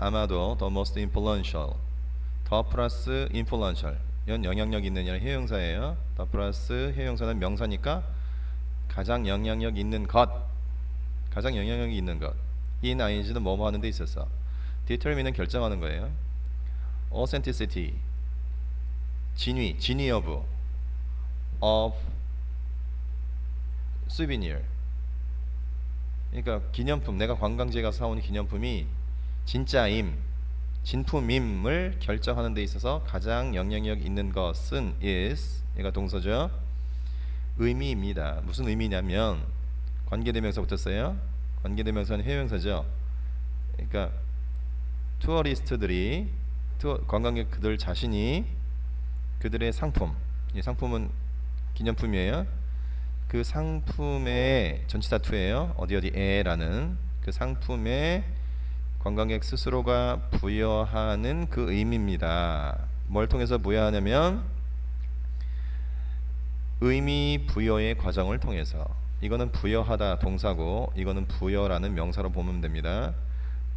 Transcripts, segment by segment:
아마도 the most influential. 더 플러스 influential. 이건 영향력 있는 이라는 형용사예요. 더 플러스 형용사는 명사니까 가장 영향력 있는 것. 가장 영향력이 있는 것. in ing는 뭐뭐 하는 데 있어서. determine은 결정하는 거예요. authenticity. 진위 여부 of souvenir. 그러니까 기념품, 내가 관광지에 가서 사온 기념품이 진짜임, 진품임을 결정하는 데 있어서 가장 영향력 있는 것은 is, 얘가 동사죠. 의미입니다. 무슨 의미냐면 관계대명사 붙었어요. 관계대명사는 해명사죠. 그러니까 투어리스트들이 관광객 그들 자신이 그들의 상품, 이 상품은 기념품이에요. 그 상품의 전치사 투예요. 어디에라는 그 상품에 관광객 스스로가 부여하는 그 의미입니다. 뭘 통해서 부여하냐면 의미 부여의 과정을 통해서. 이거는 부여하다 동사고 이거는 부여라는 명사로 보면 됩니다.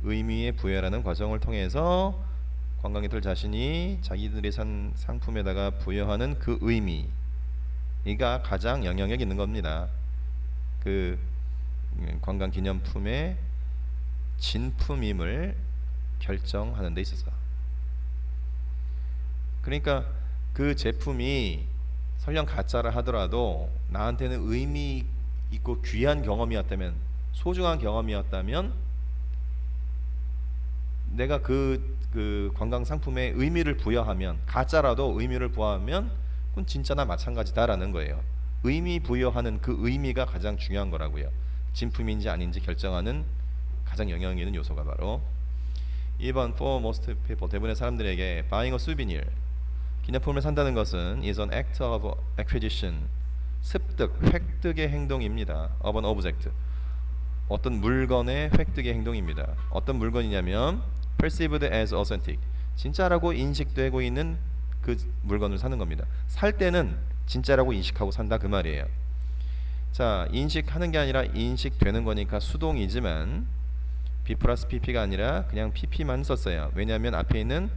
의미의 부여라는 과정을 통해서 관광객들 자신이 자기들이 산 상품에다가 부여하는 그 의미가 가장 영향력 있는 겁니다. 그 관광 기념품의 진품임을 결정하는 데 있어서. 그러니까 그 제품이 설령 가짜라 하더라도 나한테는 의미 있고 귀한 경험이었다면, 소중한 경험이었다면 내가 그 관광 상품에 의미를 부여하면, 가짜라도 의미를 부여하면 그건 진짜나 마찬가지다라는 거예요. 의미 부여하는 그 의미가 가장 중요한 거라고요. 진품인지 아닌지 결정하는 가장 영향 있는 요소가 바로. 2번 for most people, 대부분의 사람들에게 buying a souvenir, 기념품을 산다는 것은 is an act of acquisition, 습득, 획득의 행동입니다. of an object, 어떤 물건의 획득의 행동입니다. 어떤 물건이냐면 perceived as authentic, 진짜라고 인식되고 있는 그 물건을 사는 겁니다. 살 때는 진짜라고 인식하고 산다 그 말이에요. 자, 인식하는 게 아니라 인식되는 거니까 수동이지만 B 플러스 PP가 아니라 그냥 PP만 썼어요. 왜냐하면 앞에 있는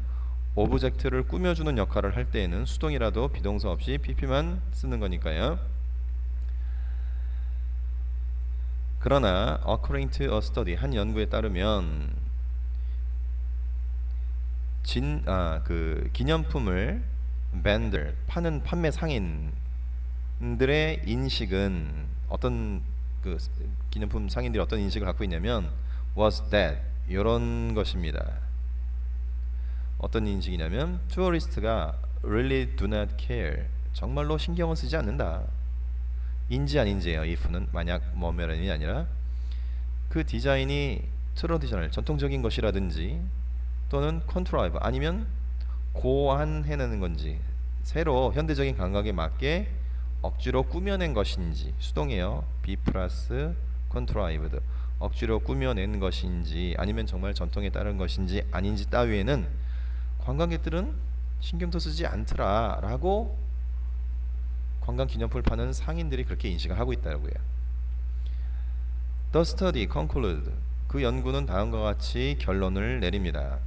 오브젝트를 꾸며주는 역할을 할 때에는 수동이라도 비동사 없이 PP만 쓰는 거니까요. 그러나 according to a study, 한 연구에 따르면 그 기념품을 vendor, 파는 판매 상인들의 인식은, 어떤 그 기념품 상인들이 어떤 인식을 갖고 있냐면 was that, 이런 것입니다. 어떤 인식이냐면 투어리스트가 really do not care, 정말로 신경을 쓰지 않는다. 인지 아닌지예요. if는 만약 뭐면이 아니라 그 디자인이 트래디셔널, 전통적인 것이라든지 또는 컨트라이브, 아니면 고안해내는 건지, 새로 현대적인 감각에 맞게 억지로 꾸며낸 것인지, 수동이에요. B 플러스 컨트라이브드, 억지로 꾸며낸 것인지 아니면 정말 전통에 따른 것인지 아닌지 따위에는 관광객들은 신경도 쓰지 않더라 라고 관광 기념품을 파는 상인들이 그렇게 인식을 하고 있다고요. The study concluded, 그 연구는 다음과 같이 결론을 내립니다.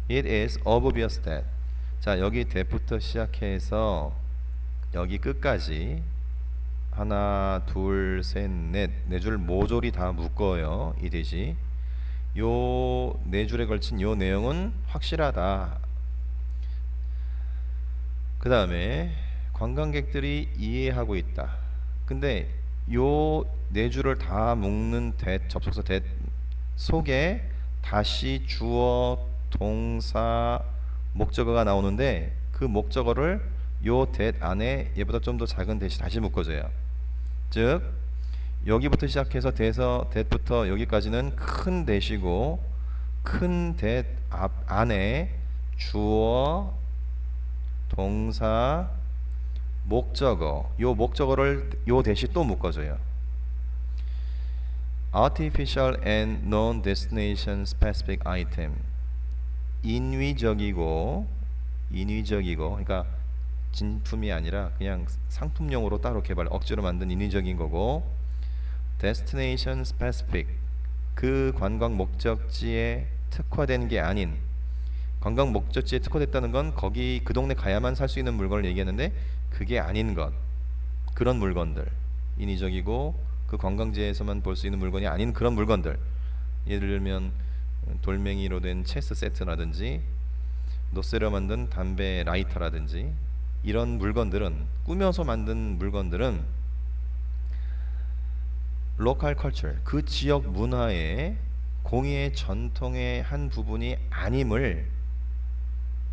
It is obvious that, 자 여기 that부터 시작해서 여기 끝까지 하나 둘 셋 넷 네 줄 모조리 다 묶어요. 이 대시 요 네 줄에 걸친 요 내용은 확실하다. 그 다음에 관광객들이 이해하고 있다. 근데 요 네 줄을 다 묶는 that, 접속사 that 속에 다시 주어, 동사, 목적어가 나오는데 그 목적어를 요 that 안에 얘보다 좀 더 작은 that이 다시 묶어줘요. 즉 여기부터 시작해서 that부터 여기까지는 큰 that이고, 큰 that 안에 주어, 동사, 목적어, 요 목적어를 요 that이 또 묶어줘요. Artificial and non-destination specific item, 인위적이고 그러니까 진품이 아니라 그냥 상품용으로 따로 개발, 억지로 만든 인위적인 거고, destination specific, 그 관광 목적지에 특화된 게 아닌, 관광 목적지에 특화됐다는 건 거기 그 동네 가야만 살 수 있는 물건을 얘기하는데 그게 아닌 것, 그런 물건들, 인위적이고 그 관광지에서만 볼 수 있는 물건이 아닌 그런 물건들, 예를 들면 돌멩이로 된 체스 세트라든지 노쇠로 만든 담배 라이터라든지 이런 물건들은, 꾸며서 만든 물건들은 로컬 컬처, 그 지역 문화의 공예의 전통의 한 부분이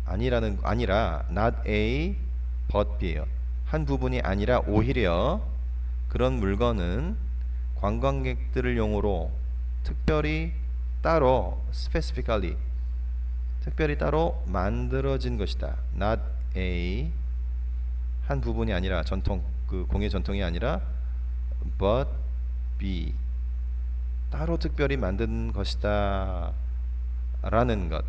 아니라 not a but b예요. 한 부분이 아니라 오히려 그런 물건은 관광객들을 용으로 특별히 따로 specifically 특별히 따로 만들어진 것이다. not a, 한 부분이 아니라, 전통, 그 공예 전통이 아니라 but b, 따로 특별히 만든 것이다 라는 것.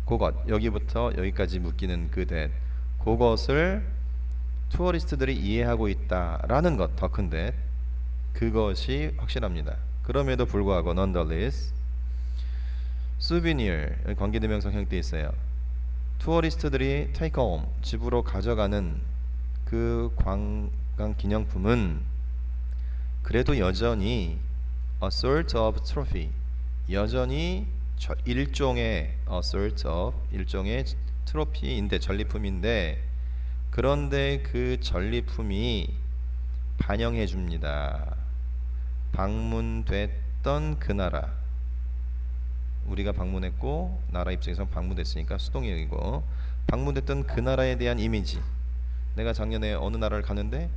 그것, 여기부터 여기까지 묶이는 그 that, 그것을 투어리스트들이 이해하고 있다라는 것, 더 큰 that, 그것이 확실합니다. 그럼에도 불구하고 nonetheless, souvenir, 관계대명사 형태 있어요. 투어리스트들이 take home, 집으로 가져가는 그 관광 기념품은 그래도 여전히 a sort of trophy, 여전히 일종의 a sort of, 일종의 트로피인데, 전리품인데, 그런데 그 전리품이 반영해 줍니다. 방문됐던 그 나라, 우리가 방문했고 나라 입장에서 방문됐으니까 수동이고, 방문됐던 그 나라에 대한 이미지, 내가 작년에 어느 나라를 가는데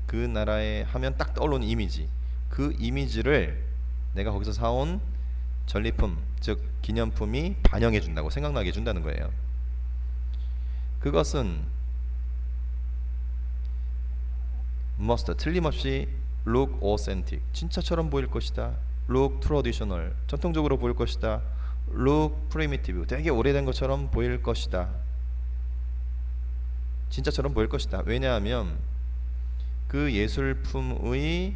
그 나라에 하면 딱 떠오르는 이미지, 그 이미지를 내가 거기서 사온 전리품, 즉 기념품이 반영해 준다고, 생각나게 해준다는 거예요. 그것은 must, 틀림없이 look authentic, 진짜처럼 보일 것이다. look traditional, 전통적으로 보일 것이다. look primitive, 되게 오래된 것처럼 보일 것이다. 진짜처럼 보일 것이다. 왜냐하면 그 예술품의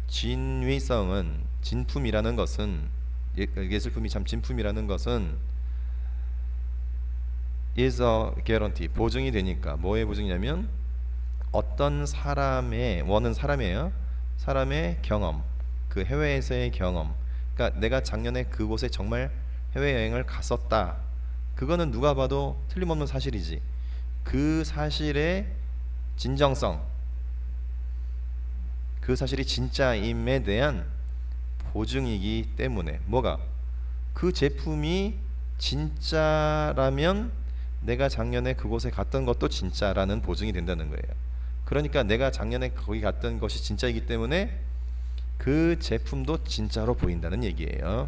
진위성은, 진품이라는 것은, 예술품이 참 진품이라는 것은 is a guarantee, 보증이 되니까. 뭐의 보증이냐면 어떤 사람의, 원은 사람이에요. 사람의 경험, 그 해외에서의 경험, 그러니까 내가 작년에 그곳에 정말 해외여행을 갔었다, 그거는 누가 봐도 틀림없는 사실이지. 그 사실의 진정성, 그 사실이 진짜임에 대한 보증이기 때문에, 뭐가, 그 제품이 진짜라면 내가 작년에 그곳에 갔던 것도 진짜라는 보증이 된다는 거예요. 그러니까 내가 작년에 거기 갔던 것이 진짜이기 때문에 그 제품도 진짜로 보인다는 얘기예요.